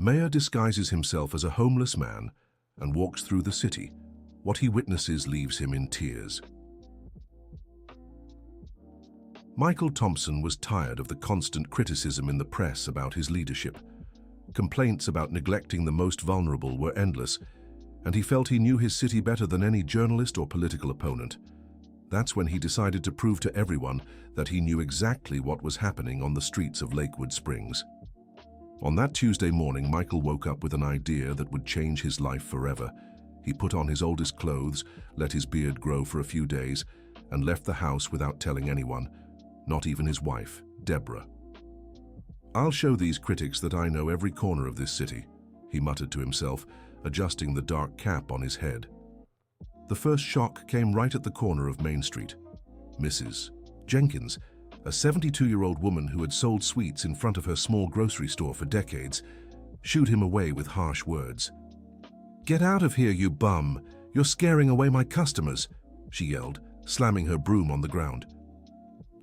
Mayor disguises himself as a homeless man and walks through the city. What he witnesses leaves him in tears. Michael Thompson was tired of the constant criticism in the press about his leadership. Complaints about neglecting the most vulnerable were endless, and he felt he knew his city better than any journalist or political opponent. That's when he decided to prove to everyone that he knew exactly what was happening on the streets of Lakewood Springs. On that Tuesday morning, Michael woke up with an idea that would change his life forever. He put on his oldest clothes, let his beard grow for a few days, and left the house without telling anyone, not even his wife, Deborah. "I'll show these critics that I know every corner of this city," he muttered to himself, adjusting the dark cap on his head. The first shock came right at the corner of Main Street. Mrs. Jenkins, a 72-year-old woman who had sold sweets in front of her small grocery store for decades, shooed him away with harsh words. "Get out of here, you bum! You're scaring away my customers," she yelled, slamming her broom on the ground.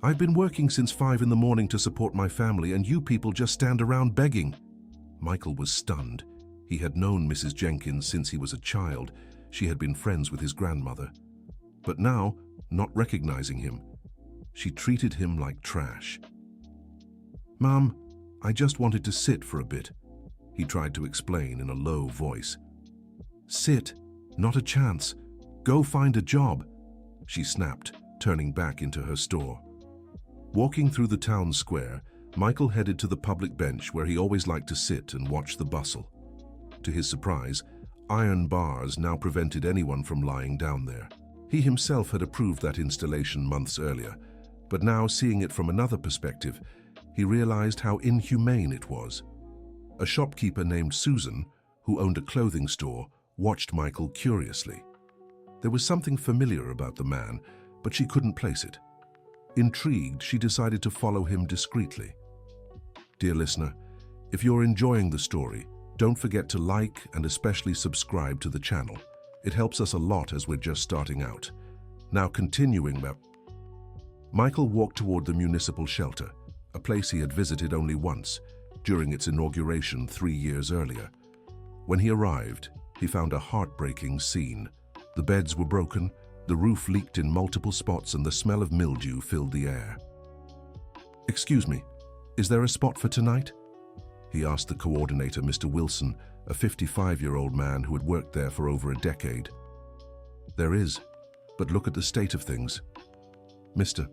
"I've been working since 5 in the morning to support my family, and you people just stand around begging." Michael was stunned. He had known Mrs. Jenkins since he was a child. She had been friends with his grandmother. But now, not recognizing him, she treated him like trash. "Mom, I just wanted to sit for a bit," he tried to explain in a low voice. "Sit? Not a chance. Go find a job," she snapped, turning back into her store. Walking through the town square, Michael headed to the public bench where he always liked to sit and watch the bustle. To his surprise, iron bars now prevented anyone from lying down there. He himself had approved that installation months earlier, but now, seeing it from another perspective, he realized how inhumane it was. A shopkeeper named Susan, who owned a clothing store, watched Michael curiously. There was something familiar about the man, but she couldn't place it. Intrigued, she decided to follow him discreetly. Dear listener, if you're enjoying the story, don't forget to like and especially subscribe to the channel. It helps us a lot as we're just starting out. Now continuing that, Michael walked toward the municipal shelter, a place he had visited only once, during its inauguration 3 years earlier. When he arrived, he found a heartbreaking scene. The beds were broken, the roof leaked in multiple spots, and the smell of mildew filled the air. "Excuse me, is there a spot for tonight?" he asked the coordinator, Mr. Wilson, a 55-year-old man who had worked there for over a decade. "There is, but look at the state of things." "Mr."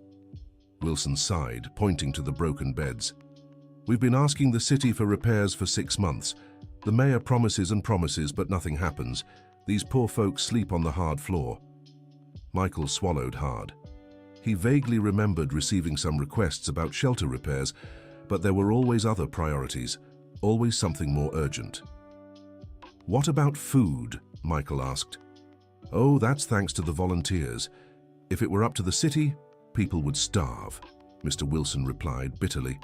Wilson sighed, pointing to the broken beds. "We've been asking the city for repairs for 6 months. The mayor promises and promises, but nothing happens. These poor folks sleep on the hard floor." Michael swallowed hard. He vaguely remembered receiving some requests about shelter repairs, but there were always other priorities, always something more urgent. "What about food?" Michael asked. "Oh, that's thanks to the volunteers. If it were up to the city, people would starve," Mr. Wilson replied bitterly.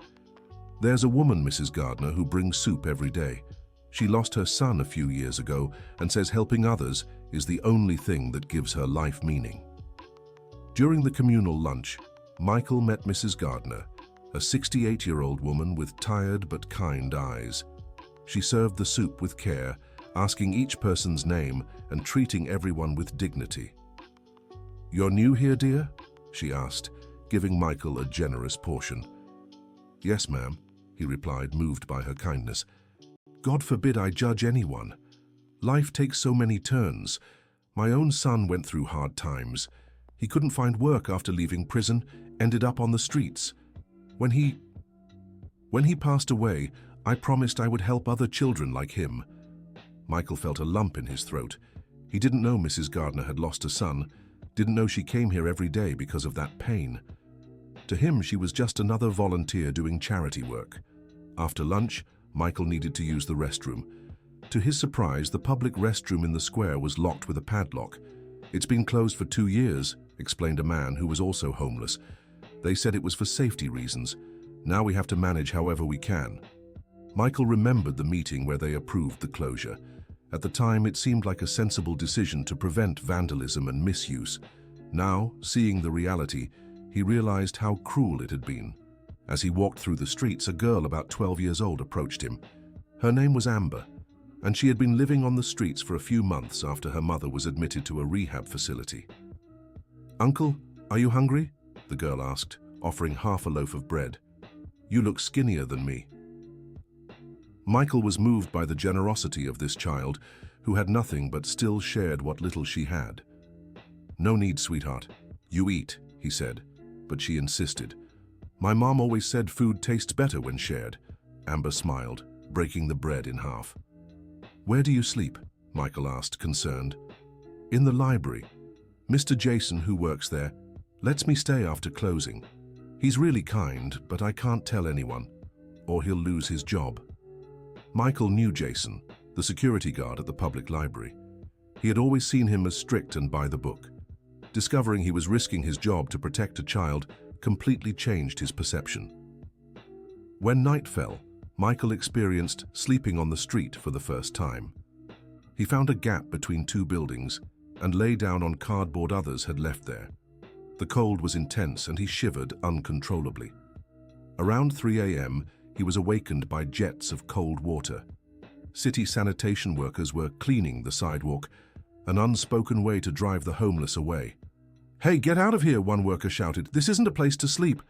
"There's a woman, Mrs. Gardner, who brings soup every day. She lost her son a few years ago and says helping others is the only thing that gives her life meaning." During the communal lunch, Michael met Mrs. Gardner, a 68-year-old woman with tired but kind eyes. She served the soup with care, asking each person's name and treating everyone with dignity. "You're new here, dear?" she asked, giving Michael a generous portion. "Yes, ma'am," he replied, moved by her kindness. "God forbid I judge anyone. Life takes so many turns. My own son went through hard times. He couldn't find work after leaving prison, ended up on the streets. When he passed away, I promised I would help other children like him." Michael felt a lump in his throat. He didn't know Mrs. Gardner had lost a son, didn't know she came here every day because of that pain. To him, she was just another volunteer doing charity work. After lunch, Michael needed to use the restroom. To his surprise, the public restroom in the square was locked with a padlock. "It's been closed for 2 years," explained a man who was also homeless. "They said it was for safety reasons. Now we have to manage however we can." Michael remembered the meeting where they approved the closure. At the time, it seemed like a sensible decision to prevent vandalism and misuse. Now, seeing the reality, he realized how cruel it had been. As he walked through the streets, a girl about 12 years old approached him. Her name was Amber, and she had been living on the streets for a few months after her mother was admitted to a rehab facility. "Uncle, are you hungry?" the girl asked, offering half a loaf of bread. "You look skinnier than me." Michael was moved by the generosity of this child, who had nothing but still shared what little she had. "No need, sweetheart. You eat," he said, but she insisted. "My mom always said food tastes better when shared." Amber smiled, breaking the bread in half. "Where do you sleep?" Michael asked, concerned. "In the library. Mr. Jason, who works there, lets me stay after closing. He's really kind, but I can't tell anyone, or he'll lose his job." Michael knew Jason, the security guard at the public library. He had always seen him as strict and by the book. Discovering he was risking his job to protect a child completely changed his perception. When night fell, Michael experienced sleeping on the street for the first time. He found a gap between two buildings and lay down on cardboard others had left there. The cold was intense and he shivered uncontrollably. Around 3 a.m., he was awakened by jets of cold water. City sanitation workers were cleaning the sidewalk, an unspoken way to drive the homeless away. "Hey, get out of here," one worker shouted. "This isn't a place to sleep."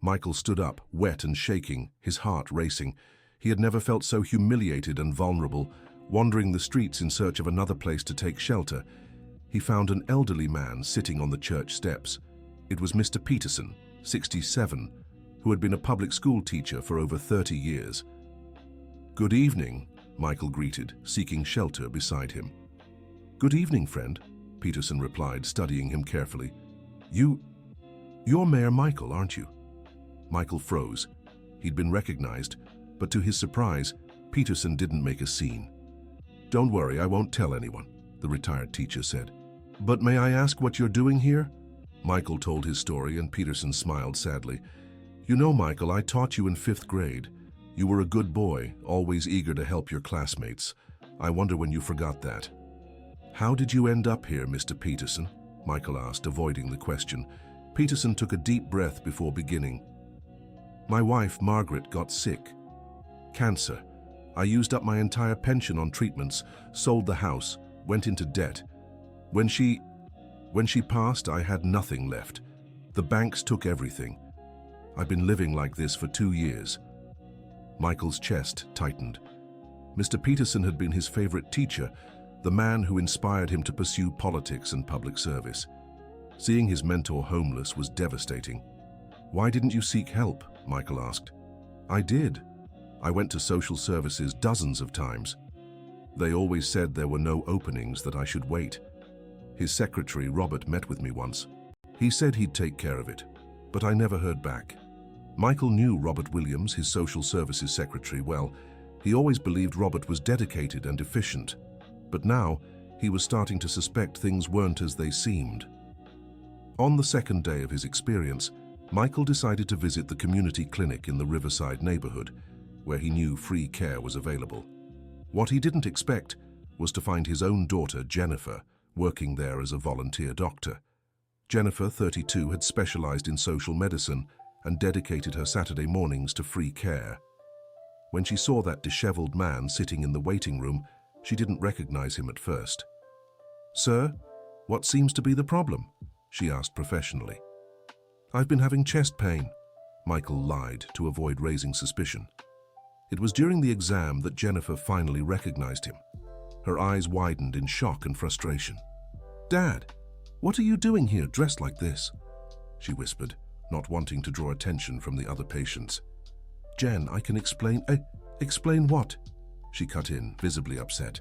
Michael stood up, wet and shaking, his heart racing. He had never felt so humiliated and vulnerable, wandering the streets in search of another place to take shelter. He found an elderly man sitting on the church steps. It was Mr. Peterson, 67, who had been a public school teacher for over 30 years. "Good evening," Michael greeted, seeking shelter beside him. "Good evening, friend," Peterson replied, studying him carefully. You're Mayor Michael, aren't you?" Michael froze. He'd been recognized, but to his surprise, Peterson didn't make a scene. "Don't worry, I won't tell anyone," the retired teacher said. "But may I ask what you're doing here?" Michael told his story and Peterson smiled sadly. "You know, Michael, I taught you in 5th grade. You were a good boy, always eager to help your classmates. I wonder when you forgot that." "How did you end up here, Mr. Peterson?" Michael asked, avoiding the question. Peterson took a deep breath before beginning. "My wife, Margaret, got sick. Cancer. I used up my entire pension on treatments, sold the house, went into debt. When she passed, I had nothing left. The banks took everything. I've been living like this for 2 years." Michael's chest tightened. Mr. Peterson had been his favorite teacher, the man who inspired him to pursue politics and public service. Seeing his mentor homeless was devastating. "Why didn't you seek help?" Michael asked. "I did. I went to social services dozens of times. They always said there were no openings, that I should wait. His secretary, Robert, met with me once. He said he'd take care of it, but I never heard back." Michael knew Robert Williams, his social services secretary, well. He always believed Robert was dedicated and efficient, but now he was starting to suspect things weren't as they seemed. On the second day of his experience, Michael decided to visit the community clinic in the Riverside neighborhood, where he knew free care was available. What he didn't expect was to find his own daughter, Jennifer, working there as a volunteer doctor. Jennifer, 32, had specialized in social medicine and dedicated her Saturday mornings to free care. When she saw that disheveled man sitting in the waiting room, she didn't recognize him at first. "Sir, what seems to be the problem?" she asked professionally. "I've been having chest pain," Michael lied to avoid raising suspicion. It was during the exam that Jennifer finally recognized him. Her eyes widened in shock and frustration. "Dad, what are you doing here dressed like this?" she whispered, not wanting to draw attention from the other patients. "Jen, I can explain." Explain what?" she cut in, visibly upset.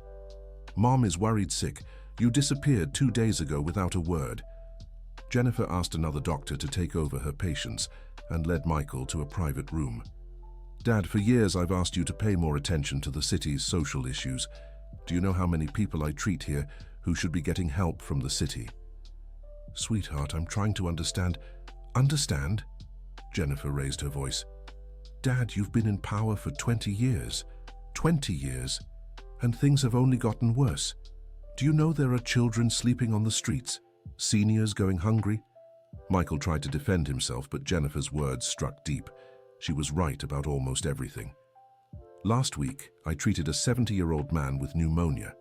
"Mom is worried sick. You disappeared 2 days ago without a word." Jennifer asked another doctor to take over her patients and led Michael to a private room. "Dad, for years I've asked you to pay more attention to the city's social issues. Do you know how many people I treat here who should be getting help from the city?" "Sweetheart, I'm trying to understand." "Understand?" Jennifer raised her voice. "Dad, you've been in power for 20 years. 20 years. And things have only gotten worse. Do you know there are children sleeping on the streets? Seniors going hungry?" Michael tried to defend himself, but Jennifer's words struck deep. She was right about almost everything. Last week, I treated a 70-year-old man with pneumonia.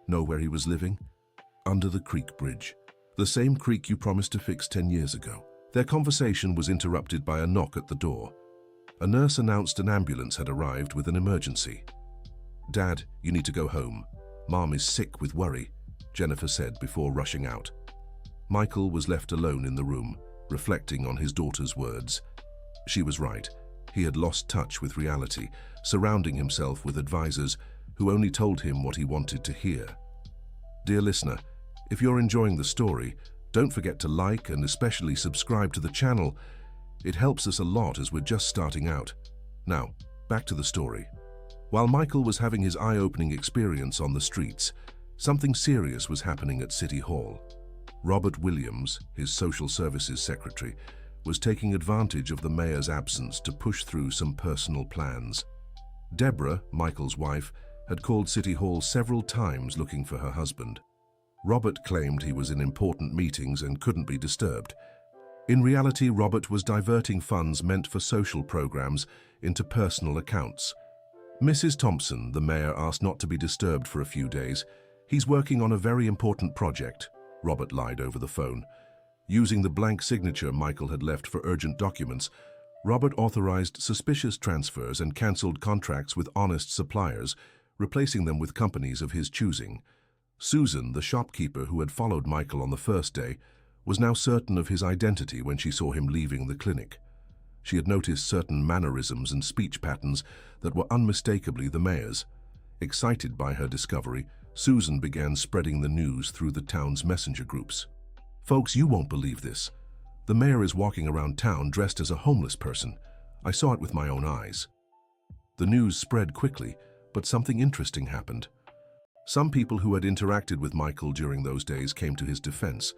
Know where he was living? Under the creek bridge. The same creek you promised to fix 10 years ago. Their conversation was interrupted by a knock at the door. A nurse announced an ambulance had arrived with an emergency. "Dad, you need to go home. Mom is sick with worry," Jennifer said before rushing out. Michael was left alone in the room, reflecting on his daughter's words. She was right. He had lost touch with reality, surrounding himself with advisors who only told him what he wanted to hear. Dear listener, if you're enjoying the story, don't forget to like and especially subscribe to the channel. It helps us a lot as we're just starting out. Now, back to the story. While Michael was having his eye-opening experience on the streets, something serious was happening at City Hall. Robert Williams, his social services secretary, was taking advantage of the mayor's absence to push through some personal plans. Deborah, Michael's wife, had called City Hall several times looking for her husband. Robert claimed he was in important meetings and couldn't be disturbed. In reality, Robert was diverting funds meant for social programs into personal accounts. Mrs. Thompson, the mayor, asked not to be disturbed for a few days. "He's working on a very important project," Robert lied over the phone. Using the blank signature Michael had left for urgent documents, Robert authorized suspicious transfers and cancelled contracts with honest suppliers, replacing them with companies of his choosing. Susan, the shopkeeper who had followed Michael on the first day, was now certain of his identity when she saw him leaving the clinic. She had noticed certain mannerisms and speech patterns that were unmistakably the mayor's. Excited by her discovery, Susan began spreading the news through the town's messenger groups. "Folks, you won't believe this. The mayor is walking around town dressed as a homeless person. I saw it with my own eyes." The news spread quickly, but something interesting happened. Some people who had interacted with Michael during those days came to his defense.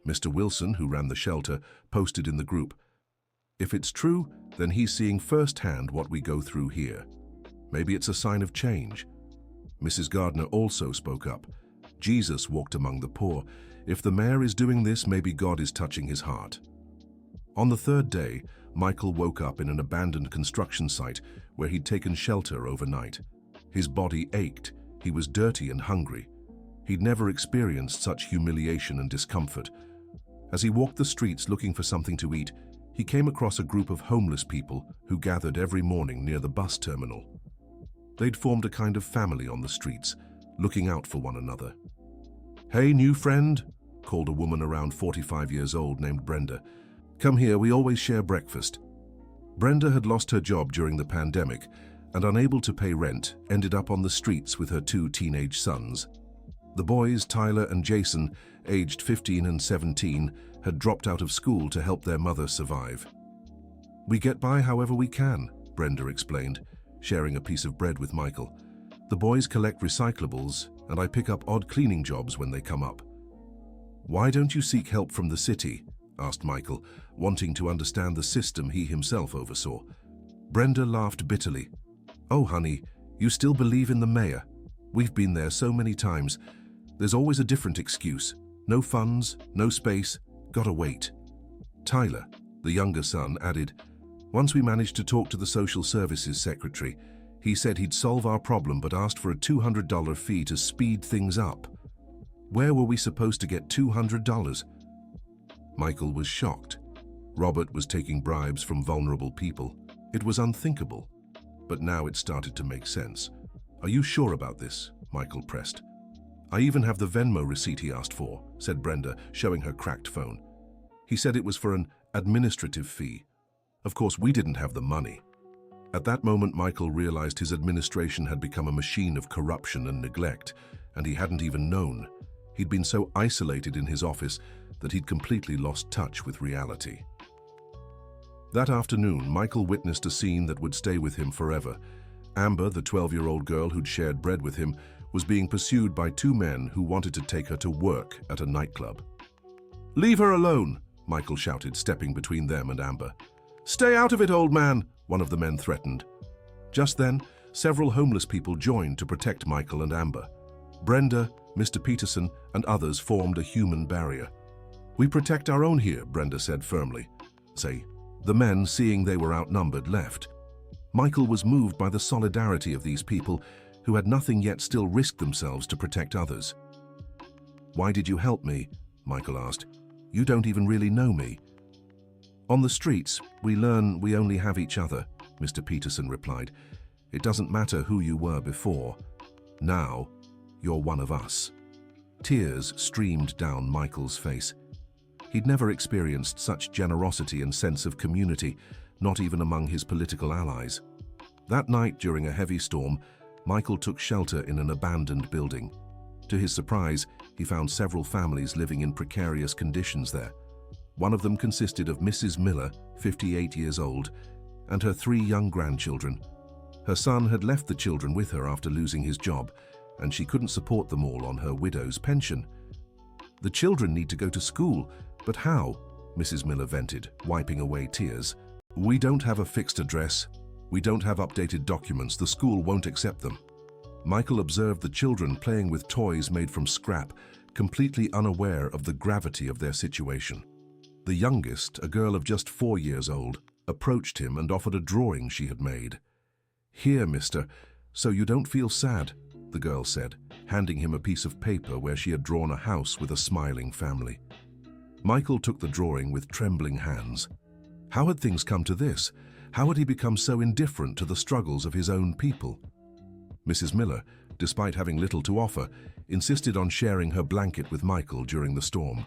Mr. Wilson, who ran the shelter, posted in the group, "If it's true, then he's seeing firsthand what we go through here. Maybe it's a sign of change." Mrs. Gardner also spoke up. "Jesus walked among the poor. If the mayor is doing this, maybe God is touching his heart." On the third day, Michael woke up in an abandoned construction site where he'd taken shelter overnight. His body ached. He was dirty and hungry. He'd never experienced such humiliation and discomfort. As he walked the streets looking for something to eat, he came across a group of homeless people who gathered every morning near the bus terminal. They'd formed a kind of family on the streets, looking out for one another. "Hey, new friend," called a woman around 45 years old named Brenda. "Come here, we always share breakfast." Brenda had lost her job during the pandemic and, unable to pay rent, ended up on the streets with her two teenage sons. The boys, Tyler and Jason, aged 15 and 17, had dropped out of school to help their mother survive. "We get by however we can," Brenda explained, sharing a piece of bread with Michael. "The boys collect recyclables, and I pick up odd cleaning jobs when they come up." "Why don't you seek help from the city?" asked Michael, wanting to understand the system he himself oversaw. Brenda laughed bitterly. "Oh, honey, you still believe in the mayor? We've been there so many times. There's always a different excuse. No funds, no space, gotta wait." Tyler, the younger son, added, "Once we managed to talk to the social services secretary. He said he'd solve our problem but asked for a $200 fee to speed things up." Where were we supposed to get $200? Michael was shocked. Robert was taking bribes from vulnerable people. It was unthinkable. But now it started to make sense. "Are you sure about this?" Michael pressed. "I even have the Venmo receipt he asked for," said Brenda, showing her cracked phone. "He said it was for an administrative fee. Of course, we didn't have the money." At that moment, Michael realized his administration had become a machine of corruption and neglect, and he hadn't even known. He'd been so isolated in his office that he'd completely lost touch with reality. That afternoon, Michael witnessed a scene that would stay with him forever. Amber, the 12-year-old girl who'd shared bread with him, was being pursued by two men who wanted to take her to work at a nightclub. "Leave her alone," Michael shouted, stepping between them and Amber. "Stay out of it, old man," one of the men threatened. Just then, several homeless people joined to protect Michael and Amber. Brenda, Mr. Peterson, and others formed a human barrier. "We protect our own here," Brenda said firmly. The men, seeing they were outnumbered, left. Michael was moved by the solidarity of these people who had nothing yet still risked themselves to protect others. "Why did you help me?" Michael asked. "You don't even really know me." "On the streets, we learn we only have each other," Mr. Peterson replied. "It doesn't matter who you were before. Now, you're one of us." Tears streamed down Michael's face. He'd never experienced such generosity and sense of community, not even among his political allies. That night, during a heavy storm, Michael took shelter in an abandoned building. To his surprise, he found several families living in precarious conditions there. One of them consisted of Mrs. Miller, 58 years old, and her 3 young grandchildren. Her son had left the children with her after losing his job, and she couldn't support them all on her widow's pension. "The children need to go to school, but how?" Mrs. Miller vented, wiping away tears. "We don't have a fixed address. We don't have updated documents. The school won't accept them." Michael observed the children playing with toys made from scrap, completely unaware of the gravity of their situation. The youngest, a girl of just 4 years old, approached him and offered a drawing she had made. "Here, mister, so you don't feel sad," the girl said, handing him a piece of paper where she had drawn a house with a smiling family. Michael took the drawing with trembling hands. How had things come to this? How had he become so indifferent to the struggles of his own people? Mrs. Miller, despite having little to offer, insisted on sharing her blanket with Michael during the storm.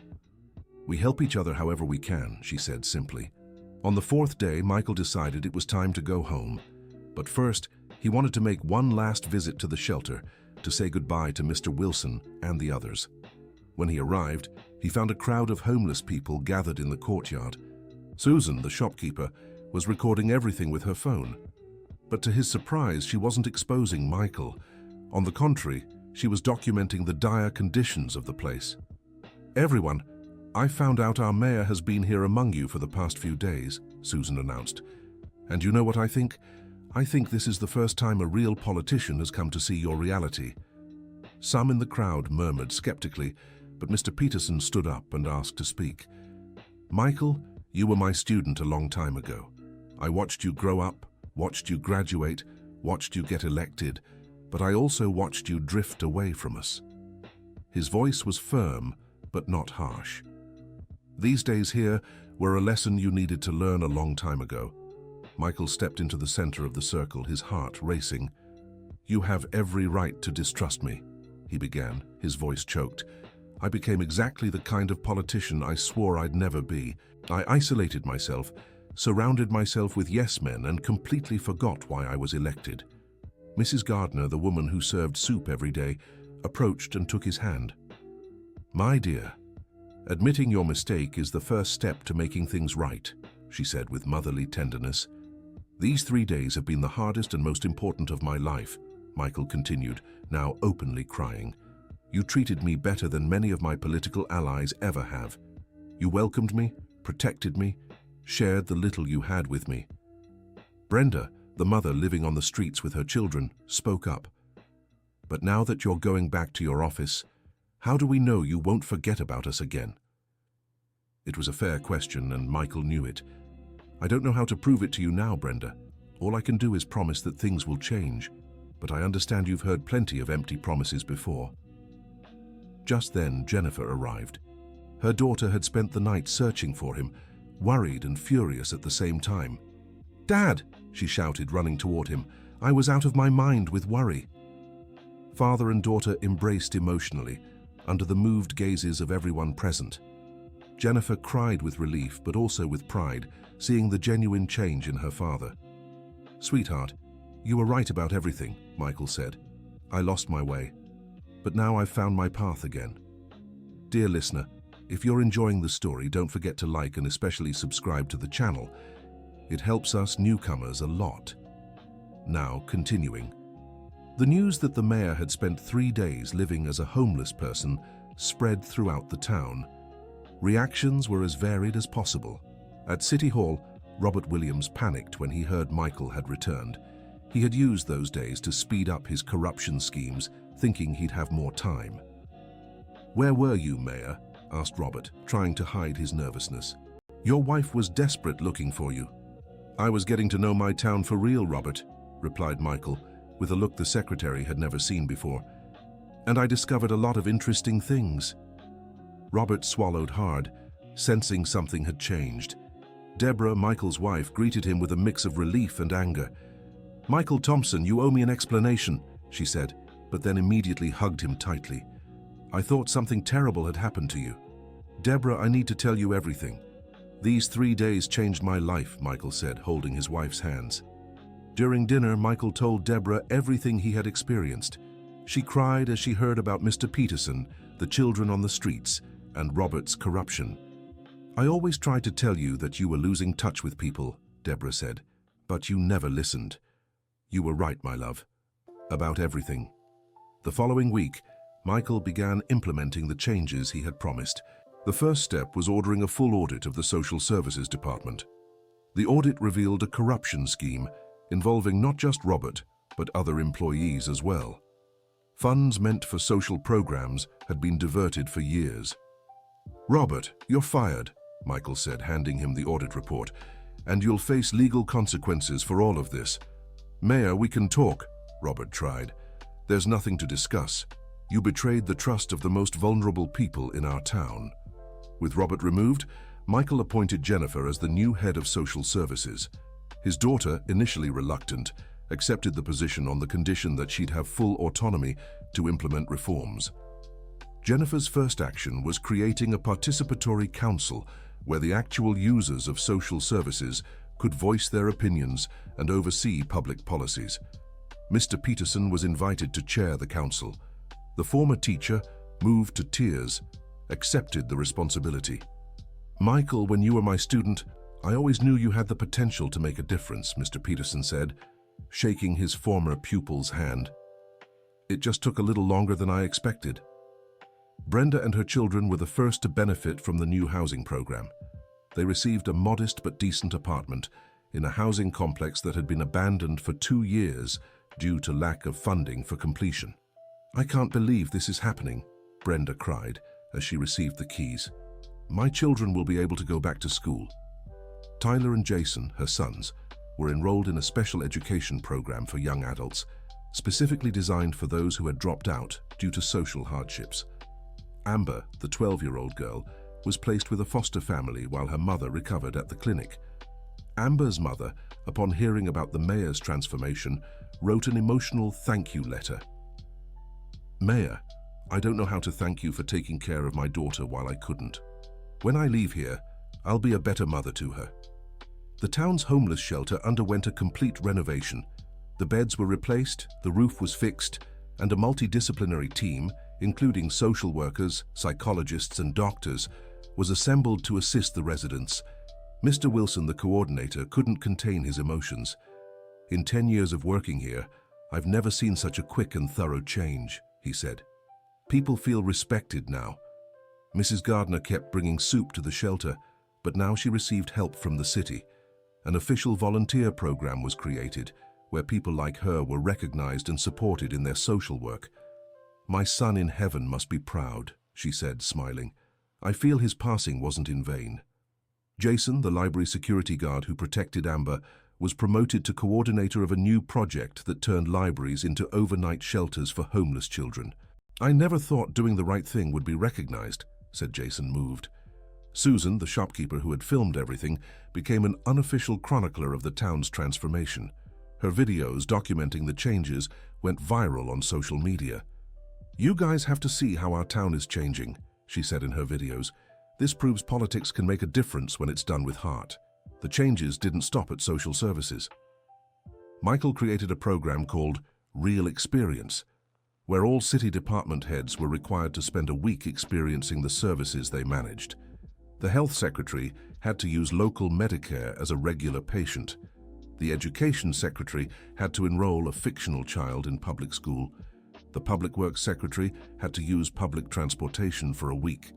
"We help each other however we can," she said simply. On the 4th day, Michael decided it was time to go home. But first, he wanted to make one last visit to the shelter to say goodbye to Mr. Wilson and the others. When he arrived, he found a crowd of homeless people gathered in the courtyard. Susan, the shopkeeper, was recording everything with her phone. But to his surprise, she wasn't exposing Michael. On the contrary, she was documenting the dire conditions of the place. "Everyone, I found out our mayor has been here among you for the past few days," Susan announced. "And you know what I think? I think this is the first time a real politician has come to see your reality." Some in the crowd murmured skeptically, but Mr. Peterson stood up and asked to speak. "Michael, you were my student a long time ago. I watched you grow up, watched you graduate, watched you get elected, but I also watched you drift away from us." His voice was firm, but not harsh. "These days here were a lesson you needed to learn a long time ago." Michael stepped into the center of the circle, his heart racing. "You have every right to distrust me," he began, his voice choked. "I became exactly the kind of politician I swore I'd never be. I isolated myself, surrounded myself with yes-men, and completely forgot why I was elected." Mrs. Gardner, the woman who served soup every day, approached and took his hand. "My dear, admitting your mistake is the first step to making things right," she said with motherly tenderness. "These 3 days have been the hardest and most important of my life," Michael continued, now openly crying. "You treated me better than many of my political allies ever have. You welcomed me, protected me, shared the little you had with me." Brenda, the mother living on the streets with her children, spoke up. "But now that you're going back to your office, how do we know you won't forget about us again?" It was a fair question, and Michael knew it. "I don't know how to prove it to you now, Brenda. All I can do is promise that things will change, but I understand you've heard plenty of empty promises before." Just then, Jennifer arrived. Her daughter had spent the night searching for him, worried and furious at the same time. "Dad!" she shouted, running toward him. "I was out of my mind with worry." Father and daughter embraced emotionally, under the moved gazes of everyone present. Jennifer cried with relief, but also with pride, seeing the genuine change in her father. "Sweetheart, you were right about everything," Michael said. "I lost my way, but now I've found my path again." Dear listener, if you're enjoying the story, don't forget to like and especially subscribe to the channel. It helps us newcomers a lot. Now, continuing. The news that the mayor had spent 3 days living as a homeless person spread throughout the town. Reactions were as varied as possible. At City Hall, Robert Williams panicked when he heard Michael had returned. He had used those days to speed up his corruption schemes, thinking he'd have more time. "Where were you, Mayor?" asked Robert, trying to hide his nervousness. "Your wife was desperate looking for you." "I was getting to know my town for real, Robert," replied Michael, with a look the secretary had never seen before. "And I discovered a lot of interesting things." Robert swallowed hard, sensing something had changed. Deborah, Michael's wife, greeted him with a mix of relief and anger. "Michael Thompson, you owe me an explanation," she said, but then immediately hugged him tightly. "I thought something terrible had happened to you." "Deborah, I need to tell you everything. These 3 days changed my life," Michael said, holding his wife's hands. During dinner, Michael told Deborah everything he had experienced. She cried as she heard about Mr. Peterson, the children on the streets, and Robert's corruption. "I always tried to tell you that you were losing touch with people," Deborah said, "but you never listened. You were right, my love, about everything." The following week, Michael began implementing the changes he had promised. The first step was ordering a full audit of the Social Services Department. The audit revealed a corruption scheme involving not just Robert, but other employees as well. Funds meant for social programs had been diverted for years. "Robert, you're fired," Michael said, handing him the audit report, "and you'll face legal consequences for all of this." "Mayor, we can talk," Robert tried. "There's nothing to discuss. You betrayed the trust of the most vulnerable people in our town." With Robert removed, Michael appointed Jennifer as the new head of social services. His daughter, initially reluctant, accepted the position on the condition that she'd have full autonomy to implement reforms. Jennifer's first action was creating a participatory council where the actual users of social services could voice their opinions and oversee public policies. Mr. Peterson was invited to chair the council. The former teacher, moved to tears, accepted the responsibility. "Michael, when you were my student, I always knew you had the potential to make a difference," Mr. Peterson said, shaking his former pupil's hand. "It just took a little longer than I expected." Brenda and her children were the first to benefit from the new housing program. They received a modest but decent apartment in a housing complex that had been abandoned for 2 years due to lack of funding for completion. "I can't believe this is happening," Brenda cried as she received the keys. "My children will be able to go back to school." Tyler and Jason, her sons, were enrolled in a special education program for young adults, specifically designed for those who had dropped out due to social hardships. Amber, the 12-year-old girl, was placed with a foster family while her mother recovered at the clinic. Amber's mother, upon hearing about the mayor's transformation, wrote an emotional thank you letter. "Mayor, I don't know how to thank you for taking care of my daughter while I couldn't. When I leave here, I'll be a better mother to her." The town's homeless shelter underwent a complete renovation. The beds were replaced, the roof was fixed, and a multidisciplinary team, including social workers, psychologists, and doctors, was assembled to assist the residents. Mr. Wilson, the coordinator, couldn't contain his emotions. "In 10 years of working here, I've never seen such a quick and thorough change," he said. "People feel respected now." Mrs. Gardner kept bringing soup to the shelter, but now she received help from the city. An official volunteer program was created, where people like her were recognized and supported in their social work. "My son in heaven must be proud," she said, smiling. "I feel his passing wasn't in vain." Jason, the library security guard who protected Amber, was promoted to coordinator of a new project that turned libraries into overnight shelters for homeless children. "I never thought doing the right thing would be recognized," said Jason, moved. Susan, the shopkeeper who had filmed everything, became an unofficial chronicler of the town's transformation. Her videos documenting the changes went viral on social media. "You guys have to see how our town is changing," she said in her videos. "This proves politics can make a difference when it's done with heart." The changes didn't stop at social services. Michael created a program called Real Experience, where all city department heads were required to spend a week experiencing the services they managed. The health secretary had to use local Medicare as a regular patient. The education secretary had to enroll a fictional child in public school. The public works secretary had to use public transportation for a week.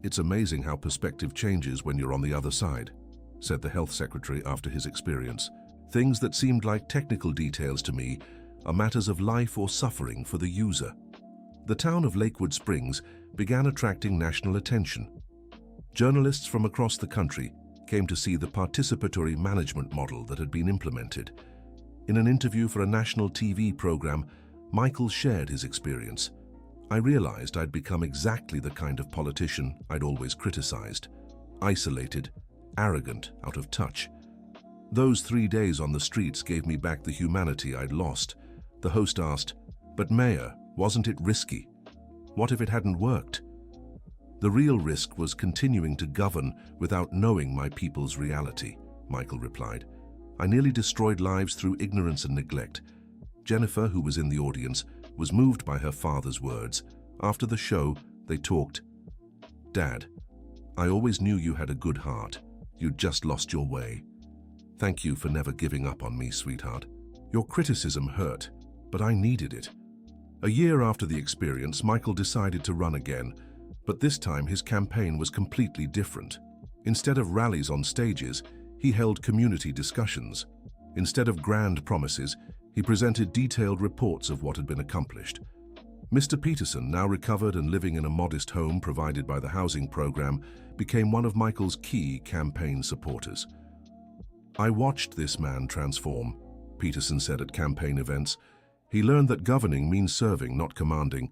"It's amazing how perspective changes when you're on the other side," said the health secretary after his experience. "Things that seemed like technical details to me are matters of life or suffering for the user." The town of Lakewood Springs began attracting national attention. Journalists from across the country came to see the participatory management model that had been implemented. In an interview for a national TV program, Michael shared his experience. I realized I'd become exactly the kind of politician I'd always criticized. Isolated, arrogant, out of touch. Those 3 days on the streets gave me back the humanity I'd lost. The host asked, "But Mayor, wasn't it risky? What if it hadn't worked?" "The real risk was continuing to govern without knowing my people's reality," Michael replied. "I nearly destroyed lives through ignorance and neglect." Jennifer, who was in the audience, was moved by her father's words. After the show, they talked. "Dad, I always knew you had a good heart. You'd just lost your way. Thank you for never giving up on me, sweetheart. Your criticism hurt, but I needed it." A year after the experience, Michael decided to run again, but this time his campaign was completely different. Instead of rallies on stages, he held community discussions. Instead of grand promises, he presented detailed reports of what had been accomplished. Mr. Peterson, now recovered and living in a modest home provided by the housing program, became one of Michael's key campaign supporters. "I watched this man transform," Peterson said at campaign events. "He learned that governing means serving, not commanding."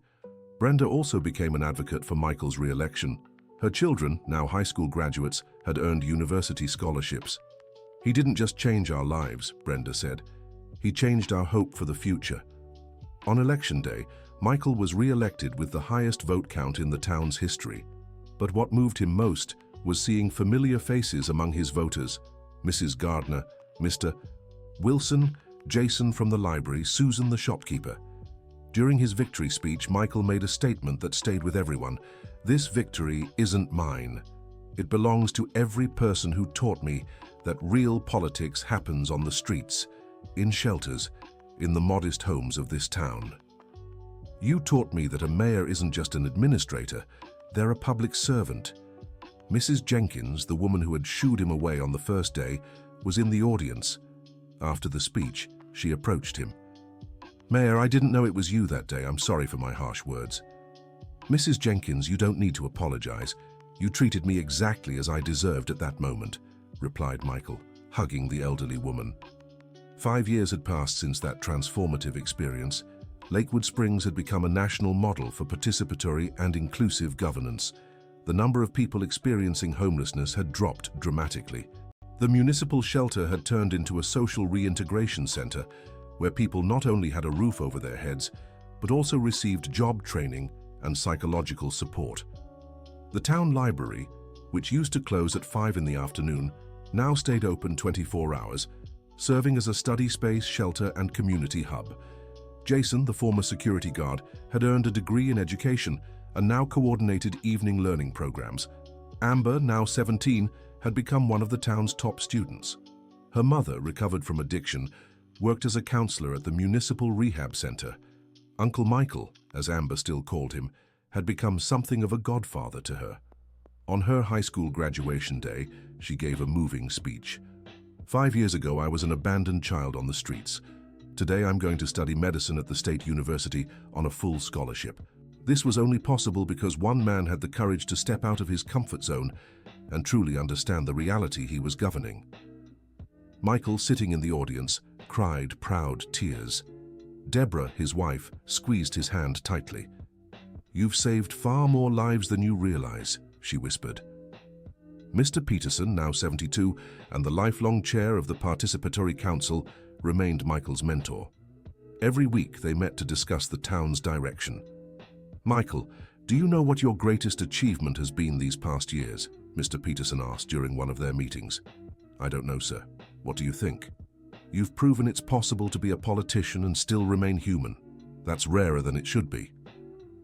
Brenda also became an advocate for Michael's re-election. Her children, now high school graduates, had earned university scholarships. "He didn't just change our lives," Brenda said. "He changed our hope for the future." On election day, Michael was re-elected with the highest vote count in the town's history. But what moved him most was seeing familiar faces among his voters: Mrs. Gardner, Mr. Wilson, Jason from the library, Susan the shopkeeper. During his victory speech, Michael made a statement that stayed with everyone. "This victory isn't mine. It belongs to every person who taught me that real politics happens on the streets, in shelters, in the modest homes of this town. You taught me that a mayor isn't just an administrator, they're a public servant." Mrs. Jenkins, the woman who had shooed him away on the first day, was in the audience. After the speech, she approached him. "Mayor, I didn't know it was you that day. I'm sorry for my harsh words." "Mrs. Jenkins, you don't need to apologize. You treated me exactly as I deserved at that moment," replied Michael, hugging the elderly woman. 5 years had passed since that transformative experience. Lakewood Springs had become a national model for participatory and inclusive governance. The number of people experiencing homelessness had dropped dramatically. The municipal shelter had turned into a social reintegration center where people not only had a roof over their heads, but also received job training and psychological support. The town library, which used to close at 5 in the afternoon, now stayed open 24 hours, serving as a study space, shelter, and community hub. Jason, the former security guard, had earned a degree in education and now coordinated evening learning programs. Amber, now 17, had become one of the town's top students. Her mother, recovered from addiction, worked as a counselor at the municipal rehab center. Uncle Michael, as Amber still called him, had become something of a godfather to her. On her high school graduation day, she gave a moving speech. "5 years ago, I was an abandoned child on the streets. Today, I'm going to study medicine at the State University on a full scholarship. This was only possible because one man had the courage to step out of his comfort zone and truly understand the reality he was governing." Michael, sitting in the audience, cried proud tears. Deborah, his wife, squeezed his hand tightly. "You've saved far more lives than you realize," she whispered. Mr. Peterson, now 72, and the lifelong chair of the Participatory Council, remained Michael's mentor. Every week they met to discuss the town's direction. "Michael, do you know what your greatest achievement has been these past years?" Mr. Peterson asked during one of their meetings. "I don't know, sir. What do you think?" "You've proven it's possible to be a politician and still remain human. That's rarer than it should be."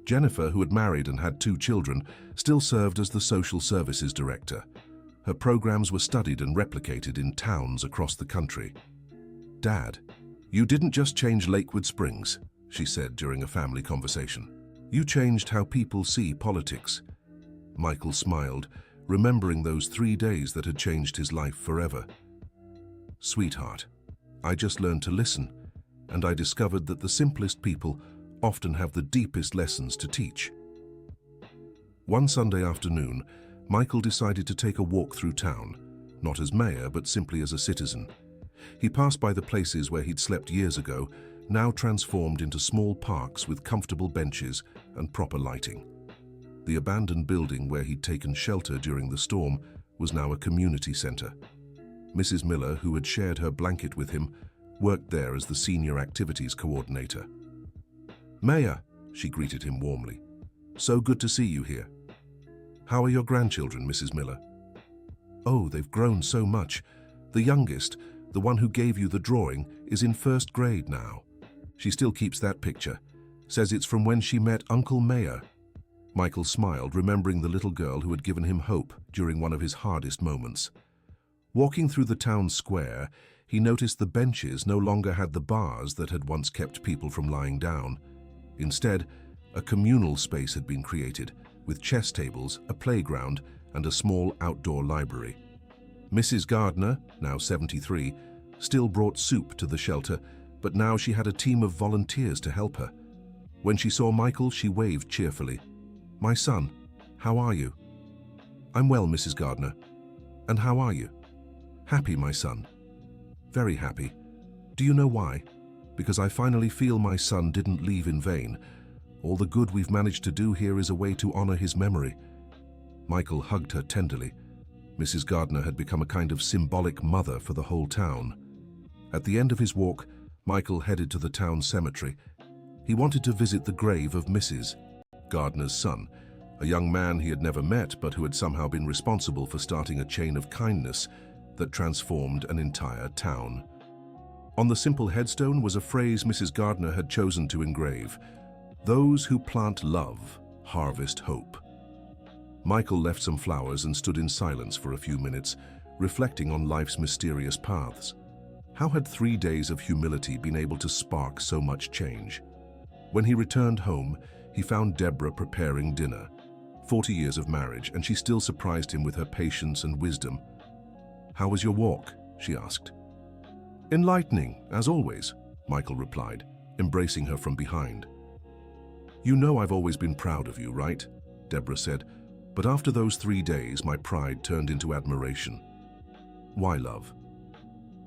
Jennifer, who had married and had 2 children, still served as the social services director. Her programs were studied and replicated in towns across the country. "Dad, you didn't just change Lakewood Springs," she said during a family conversation. "You changed how people see politics." Michael smiled, remembering those 3 days that had changed his life forever. "Sweetheart, I just learned to listen, and I discovered that the simplest people often have the deepest lessons to teach." One Sunday afternoon, Michael decided to take a walk through town, not as mayor but simply as a citizen. He passed by the places where he'd slept years ago, now transformed into small parks with comfortable benches and proper lighting. The abandoned building where he'd taken shelter during the storm was now a community center. Mrs. Miller, who had shared her blanket with him, worked there as the senior activities coordinator. "Mayor," she greeted him warmly. "So good to see you here. How are your grandchildren, Mrs. Miller?" "Oh, they've grown so much. The youngest, the one who gave you the drawing, is in first grade now. She still keeps that picture. Says it's from when she met Uncle Mayor." Michael smiled, remembering the little girl who had given him hope during one of his hardest moments. Walking through the town square, he noticed the benches no longer had the bars that had once kept people from lying down. Instead, a communal space had been created, with chess tables, a playground, and a small outdoor library. Mrs. Gardner, now 73, still brought soup to the shelter, but now she had a team of volunteers to help her. When she saw Michael, she waved cheerfully. "My son, how are you?" "I'm well, Mrs. Gardner. And how are you?" "Happy, my son." "Very happy. Do you know why? Because I finally feel my son didn't leave in vain. All the good we've managed to do here is a way to honor his memory." Michael hugged her tenderly. Mrs. Gardner had become a kind of symbolic mother for the whole town. At the end of his walk, Michael headed to the town cemetery. He wanted to visit the grave of Mrs. Gardner's son, a young man he had never met but who had somehow been responsible for starting a chain of kindness that transformed an entire town. On the simple headstone was a phrase Mrs. Gardner had chosen to engrave: "Those who plant love harvest hope." Michael left some flowers and stood in silence for a few minutes, reflecting on life's mysterious paths. How had 3 days of humility been able to spark so much change? When he returned home, he found Deborah preparing dinner. 40 years of marriage, and she still surprised him with her patience and wisdom. "How was your walk?" she asked. "Enlightening, as always," Michael replied, embracing her from behind. "You know I've always been proud of you, right?" Deborah said. "But after those 3 days, my pride turned into admiration." "Why, love?"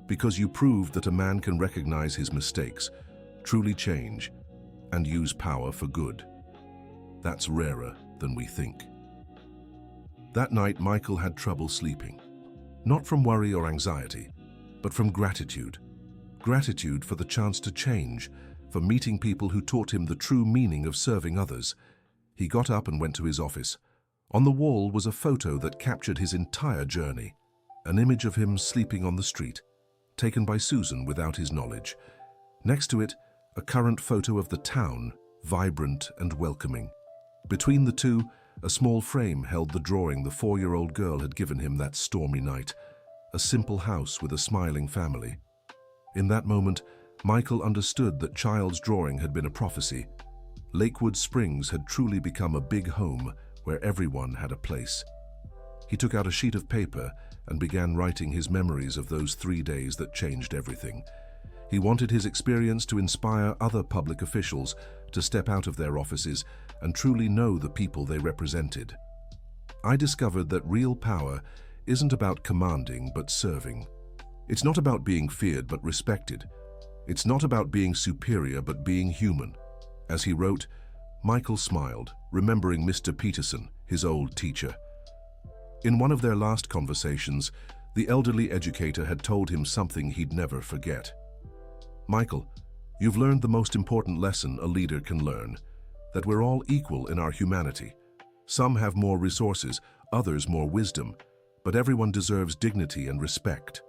"Because you proved that a man can recognize his mistakes, truly change, and use power for good. That's rarer than we think." That night, Michael had trouble sleeping. Not from worry or anxiety, but from gratitude. Gratitude for the chance to change, for meeting people who taught him the true meaning of serving others. He got up and went to his office. On the wall was a photo that captured his entire journey, an image of him sleeping on the street, taken by Susan without his knowledge. Next to it, a current photo of the town, vibrant and welcoming. Between the two, a small frame held the drawing the 4-year-old girl had given him that stormy night, a simple house with a smiling family. In that moment, Michael understood that Child's drawing had been a prophecy. Lakewood Springs had truly become a big home where everyone had a place. He took out a sheet of paper and began writing his memories of those 3 days that changed everything. He wanted his experience to inspire other public officials to step out of their offices and truly know the people they represented. "I discovered that real power isn't about commanding but serving. It's not about being feared but respected. It's not about being superior but being human." As he wrote, Michael smiled, remembering Mr. Peterson, his old teacher. In one of their last conversations, the elderly educator had told him something he'd never forget. "Michael, you've learned the most important lesson a leader can learn, that we're all equal in our humanity. Some have more resources, others more wisdom, but everyone deserves dignity and respect."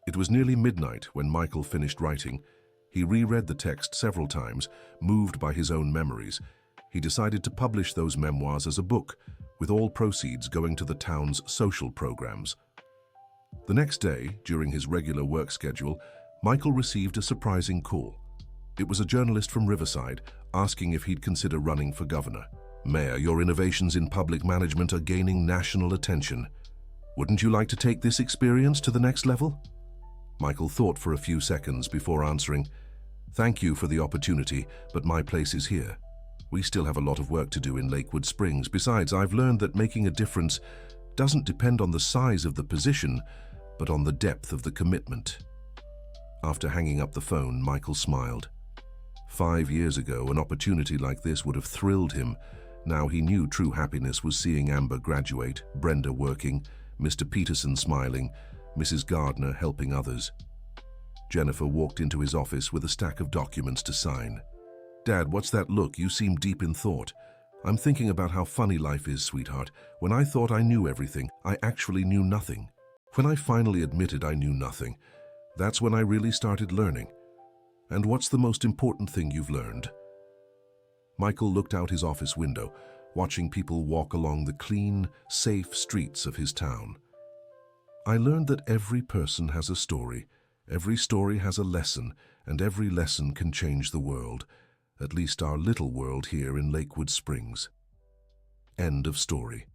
It was nearly midnight when Michael finished writing. He reread the text several times, moved by his own memories. He decided to publish those memoirs as a book, with all proceeds going to the town's social programs. The next day, during his regular work schedule, Michael received a surprising call. It was a journalist from Riverside asking if he'd consider running for governor. "Mayor, your innovations in public management are gaining national attention. Wouldn't you like to take this experience to the next level?" Michael thought for a few seconds before answering, "Thank you for the opportunity, but my place is here. We still have a lot of work to do in Lakewood Springs. Besides, I've learned that making a difference doesn't depend on the size of the position, but on the depth of the commitment. After hanging up the phone, Michael smiled. 5 years ago, an opportunity like this would have thrilled him. Now he knew true happiness was seeing Amber graduate, Brenda working, Mr. Peterson smiling, Mrs. Gardner helping others. Jennifer walked into his office with a stack of documents to sign. "Dad, what's that look? You seem deep in thought." "I'm thinking about how funny life is, sweetheart. When I thought I knew everything, I actually knew nothing. When I finally admitted I knew nothing, that's when I really started learning." "And what's the most important thing you've learned?" Michael looked out his office window, watching people walk along the clean, safe streets of his town. "I learned that every person has a story, every story has a lesson, and every lesson can change the world, at least our little world here in Lakewood Springs." End of story.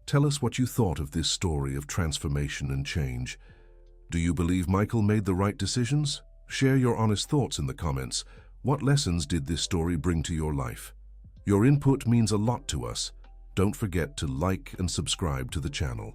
Tell us what you thought of this story of transformation and change. Do you believe Michael made the right decisions? Share your honest thoughts in the comments. What lessons did this story bring to your life? Your input means a lot to us. Don't forget to like and subscribe to the channel.